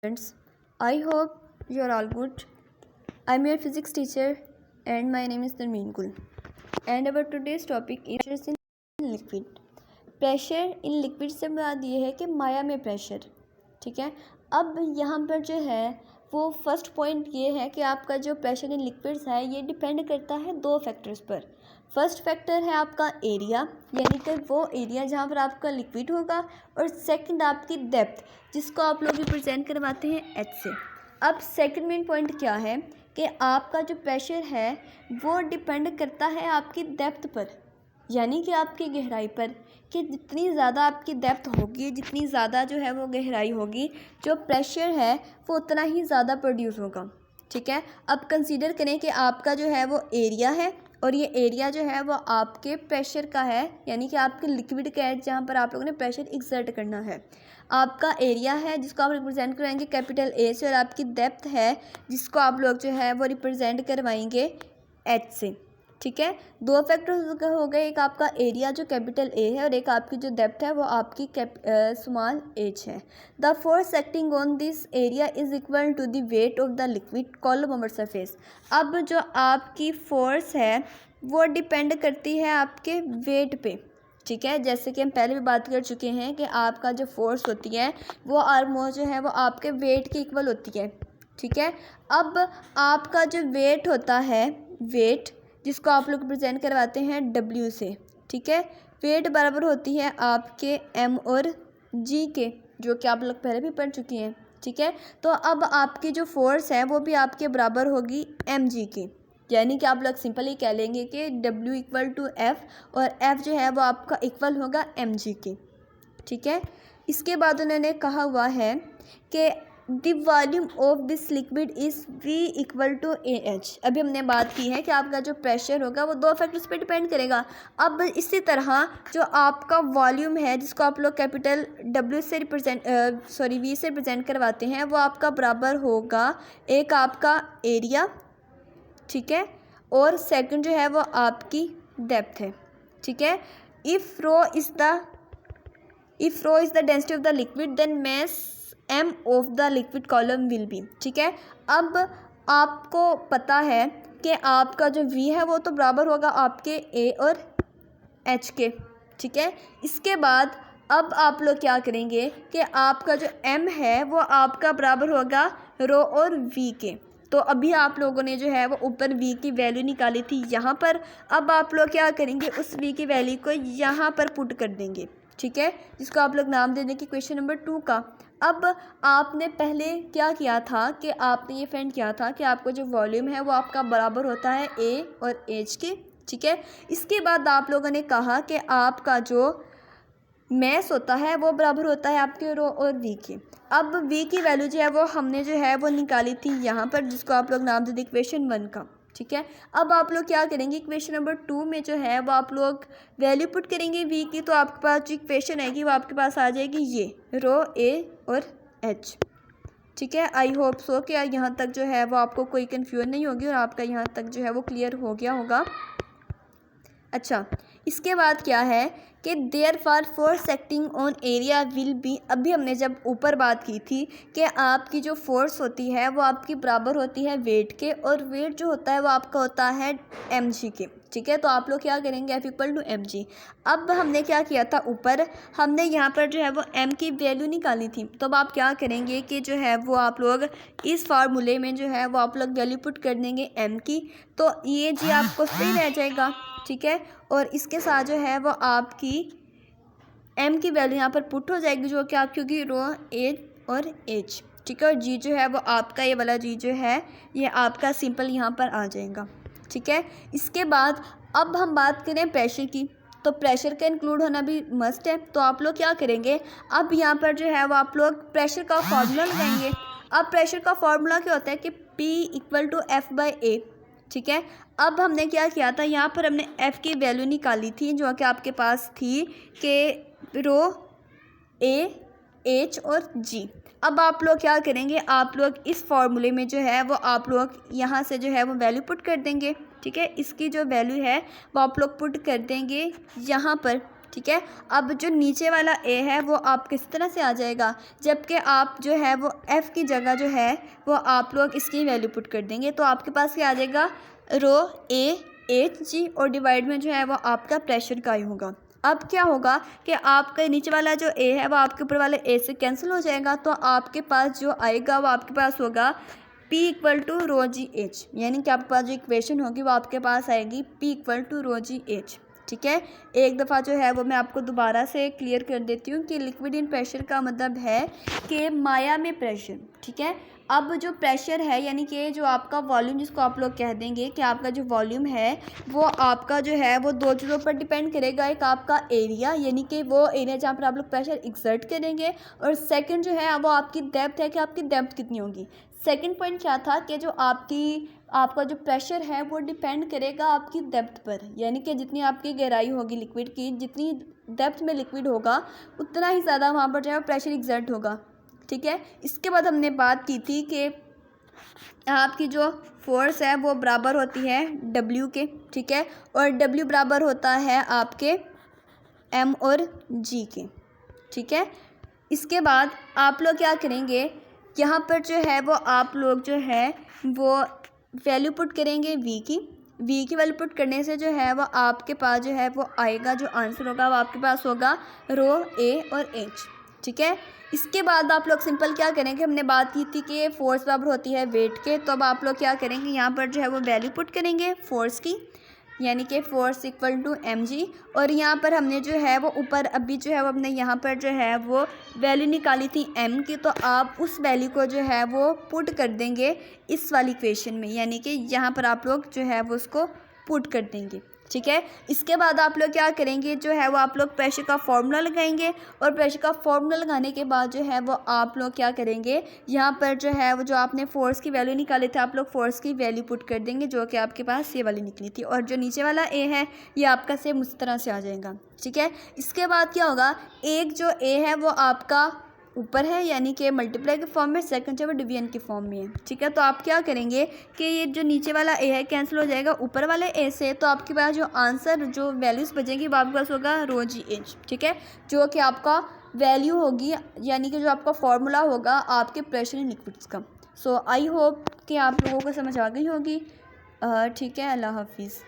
Students, I hope you are all good. I am your physics teacher and my name is Narmeen Gul. And our today's topic is pressure in liquid. Pressure in liquid से मुराद ये है कि माया में pressure, ठीक है। अब यहाँ पर जो है वो फर्स्ट पॉइंट ये है कि आपका जो प्रेशर इन लिक्विड्स है ये डिपेंड करता है दो फैक्टर्स पर। फर्स्ट फैक्टर है आपका एरिया, यानी कि वो एरिया जहाँ पर आपका लिक्विड होगा, और सेकंड आपकी डेप्थ, जिसको आप लोग रिप्रेजेंट करवाते हैं एच से। अब सेकंड मेन पॉइंट क्या है कि आपका जो प्रेशर है वो डिपेंड करता है आपकी डेप्थ पर, यानी कि आपकी गहराई पर, कि जितनी ज़्यादा आपकी डेप्थ होगी, जितनी ज़्यादा जो है वो गहराई होगी, जो प्रेशर है वो उतना ही ज़्यादा प्रोड्यूस होगा, ठीक है। अब कंसीडर करें कि आपका जो है वो एरिया है और ये एरिया जो है वो आपके प्रेशर का है, यानी कि आपके लिक्विड का है जहाँ पर आप लोगों ने प्रेशर एक्सर्ट करना है। आपका एरिया है जिसको आप रिप्रेजेंट करवाएंगे कैपिटल ए से, और आपकी डेप्थ है जिसको आप लोग जो है वो रिप्रेजेंट करवाएंगे एच से, ठीक है। दो फैक्टर्स हो गए, एक आपका एरिया जो कैपिटल ए है और एक आपकी जो डेप्थ है वो आपकी स्मॉल एच है। The force acting on this area is equal to the weight of the liquid column over surface. अब जो आपकी फोर्स है वो डिपेंड करती है आपके वेट पे, ठीक है। जैसे कि हम पहले भी बात कर चुके हैं कि आपका जो फोर्स होती है वो ऑलमोस्ट जो है वो आपके वेट के इक्वल होती है, ठीक है। अब आपका जो वेट होता है, वेट जिसको आप लोग प्रेजेंट करवाते हैं डब्ल्यू से, ठीक है। वेट बराबर होती है आपके एम और जी के, जो कि आप लोग पहले भी पढ़ चुके हैं, ठीक है। तो अब आपकी जो फोर्स है वो भी आपके बराबर होगी एम जी के, यानी कि आप लोग सिंपली कह लेंगे कि डब्ल्यू इक्वल टू एफ, और एफ जो है वो आपका इक्वल होगा एम जी के, ठीक है। इसके बाद उन्होंने कहा हुआ है कि the volume of this liquid is V equal to A H. अभी हमने बात की है कि आपका जो प्रेशर होगा वो दो फैक्टर्स पे डिपेंड करेगा। अब इसी तरह जो आपका वॉल्यूम है जिसको आप लोग कैपिटल डब्ल्यू से वी से रिप्रेजेंट करवाते हैं, वो आपका बराबर होगा एक आपका एरिया, ठीक है, और सेकंड जो है वो आपकी डेप्थ है, ठीक है। If rho is the density of the liquid then mass M of the liquid column will be, ठीक है। अब आपको पता है कि आपका जो वी है वो तो बराबर होगा आपके ए और एच के, ठीक है। इसके बाद अब आप लोग क्या करेंगे कि आपका जो एम है वो आपका बराबर होगा रो और वी के। तो अभी आप लोगों ने जो है वो ऊपर वी की वैल्यू निकाली थी यहाँ पर, अब आप लोग क्या करेंगे उस वी की वैल्यू को यहाँ पर पुट कर देंगे, ठीक है, जिसको आप लोग नाम दे देंगे क्वेश्चन नंबर 2 का। अब आपने पहले क्या किया था कि आपने ये फाइंड किया था कि आपका जो वॉल्यूम है वो आपका बराबर होता है ए और एच के, ठीक है। इसके बाद आप लोगों ने कहा कि आपका जो मैस होता है वो बराबर होता है आपके रो और वी के। अब वी की वैल्यू जो है वो हमने जो है वो निकाली थी यहाँ पर, जिसको आप लोग नाम दे दें इक्वेशन 1 का, ठीक है। अब आप लोग क्या करेंगे इक्वेशन नंबर 2 में जो है वो आप लोग वैल्यू पुट करेंगे वी की, तो आपके पास जो इक्वेशन आएगी वो आपके पास आ जाएगी ये रो ए और एच, ठीक है। आई होप सो कि यहाँ तक जो है वो आपको कोई कन्फ्यूजन नहीं होगी और आपका यहाँ तक जो है वो क्लियर हो गया होगा। अच्छा, इसके बाद क्या है कि therefore force acting on area will be. अभी हमने जब ऊपर बात की थी कि आपकी जो फोर्स होती है वो आपकी बराबर होती है वेट के, और वेट जो होता है वो आपका होता है एम जी के, ठीक है। तो आप लोग क्या करेंगे F equal to M G. अब हमने क्या किया था ऊपर, हमने यहाँ पर जो है वो एम की वैल्यू निकाली थी, तो अब आप क्या करेंगे कि जो है वो आप लोग इस फार्मूले में जो है वो आप लोग वैल्यू पुट कर देंगे एम की, तो ये जी आपको सही रह जाएगा, ठीक है। और इसके साथ जो है वो आपकी एम की वैल्यू यहाँ पर पुट हो जाएगी, जो कि आपकी होगी रो ए और एच, ठीक है। और जी जो है वो आपका ये वाला जी जो है ये आपका सिंपल यहाँ पर आ जाएगा, ठीक है। इसके बाद अब हम बात करें प्रेशर की, तो प्रेशर का इंक्लूड होना भी मस्ट है। तो आप लोग क्या करेंगे, अब यहाँ पर जो है वो आप लोग प्रेशर का फॉर्मूला लगाएंगे। अब प्रेशर का फॉर्मूला क्या होता है कि P equal to F by A, ठीक है। अब हमने क्या किया था, यहाँ पर हमने f की वैल्यू निकाली थी जो कि आपके पास थी कि रो ए एच और जी। अब आप लोग क्या करेंगे, आप लोग इस फॉर्मूले में जो है वो आप लोग यहाँ से जो है वो वैल्यू पुट कर देंगे, ठीक है। इसकी जो वैल्यू है वो आप लोग पुट कर देंगे यहाँ पर, ठीक है। अब जो नीचे वाला ए है वो आप किस तरह से आ जाएगा, जबकि आप जो है वो एफ़ की जगह जो है वो आप लोग इसकी वैल्यू पुट कर देंगे, तो आपके पास क्या आ जाएगा, रो ए एच जी और डिवाइड में जो है वो आपका प्रेशर का ही होगा। अब क्या होगा कि आपका नीचे वाला जो ए है वो आपके ऊपर वाले ए से कैंसिल हो जाएगा, तो आपके पास जो आएगा वो आपके पास होगा P equal to rho G H, यानी कि आपके पास जो इक्वेशन होगी वो आपके पास आएगी P equal to rho G H, ठीक है। एक दफ़ा जो है वो मैं आपको दोबारा से क्लियर कर देती हूँ कि लिक्विड इन प्रेशर का मतलब है कि माया में प्रेशर, ठीक है। अब जो प्रेशर है यानी कि जो आपका वॉल्यूम, जिसको आप लोग कह देंगे कि आपका जो वॉल्यूम है वो आपका जो है वो दो चीज़ों पर डिपेंड करेगा। एक आपका एरिया, यानी कि वो एरिया जहाँ पर आप लोग प्रेशर एक्सर्ट करेंगे, और सेकंड जो है वो आपकी डेप्थ है कि आपकी डेप्थ कितनी होगी। सेकंड पॉइंट क्या था कि जो आपका जो प्रेशर है वो डिपेंड करेगा आपकी डेप्थ पर, यानी कि जितनी आपकी गहराई होगी लिक्विड की, जितनी डेप्थ में लिक्विड होगा उतना ही ज़्यादा वहाँ पर जो है प्रेशर एक्सर्ट होगा, ठीक है। इसके बाद हमने बात की थी कि आपकी जो फोर्स है वो बराबर होती है W के, ठीक है, और W बराबर होता है आपके M और G के, ठीक है। इसके बाद आप लोग क्या करेंगे, यहाँ पर जो है वो आप लोग जो है वो वैल्यू पुट करेंगे V की वैल्यू पुट करने से जो है वो आपके पास जो है वो आएगा, जो आंसर होगा वो आपके पास होगा रो A और H, ठीक है। इसके बाद आप लोग सिंपल क्या करेंगे, हमने बात की थी कि फोर्स बराबर होती है वेट के, तो अब आप लोग क्या करेंगे, यहाँ पर जो है वो वैल्यू पुट करेंगे फोर्स की, यानी कि फोर्स इक्वल टू mg, और यहाँ पर हमने जो है वो ऊपर अभी जो है वो हमने यहाँ पर जो है वो वैल्यू निकाली थी m की, तो आप उस वैल्यू को जो है वो पुट कर देंगे इस वाली इक्वेशन में, यानी कि यहाँ पर आप लोग जो है वो उसको पुट कर देंगे, ठीक है। इसके बाद आप लोग क्या करेंगे, जो है वो आप लोग प्रेशर का फॉर्मूला लगाएंगे, और प्रेशर का फॉर्मूला लगाने के बाद जो है वो आप लोग क्या करेंगे, यहाँ पर जो है वो जो आपने फोर्स की वैल्यू निकाली थी आप लोग फोर्स की वैल्यू पुट कर देंगे, जो कि आपके पास ये वाली निकली थी, और जो नीचे वाला ए है ये आपका सेम उस तरह से आ जाएगा, ठीक है। इसके बाद क्या होगा, एक जो ए है वो आपका ऊपर है, यानी कि मल्टीप्लाई के फॉर्म में, सेकंड जो है वो डिवीजन के फॉर्म में है, ठीक है। तो आप क्या करेंगे कि ये जो नीचे वाला ए है कैंसिल हो जाएगा ऊपर वाले ए से, तो आपके पास जो आंसर जो वैल्यूज़ बचेंगी वो आपके पास होगा रो जी एच, ठीक है, जो कि आपका वैल्यू होगी, यानी कि जो आपका फॉर्मूला होगा आपके प्रेशर इन लिक्विड्स का। सो आई होप कि आप लोगों को समझ आ गई होगी, ठीक है। अल्लाह हाफिज़।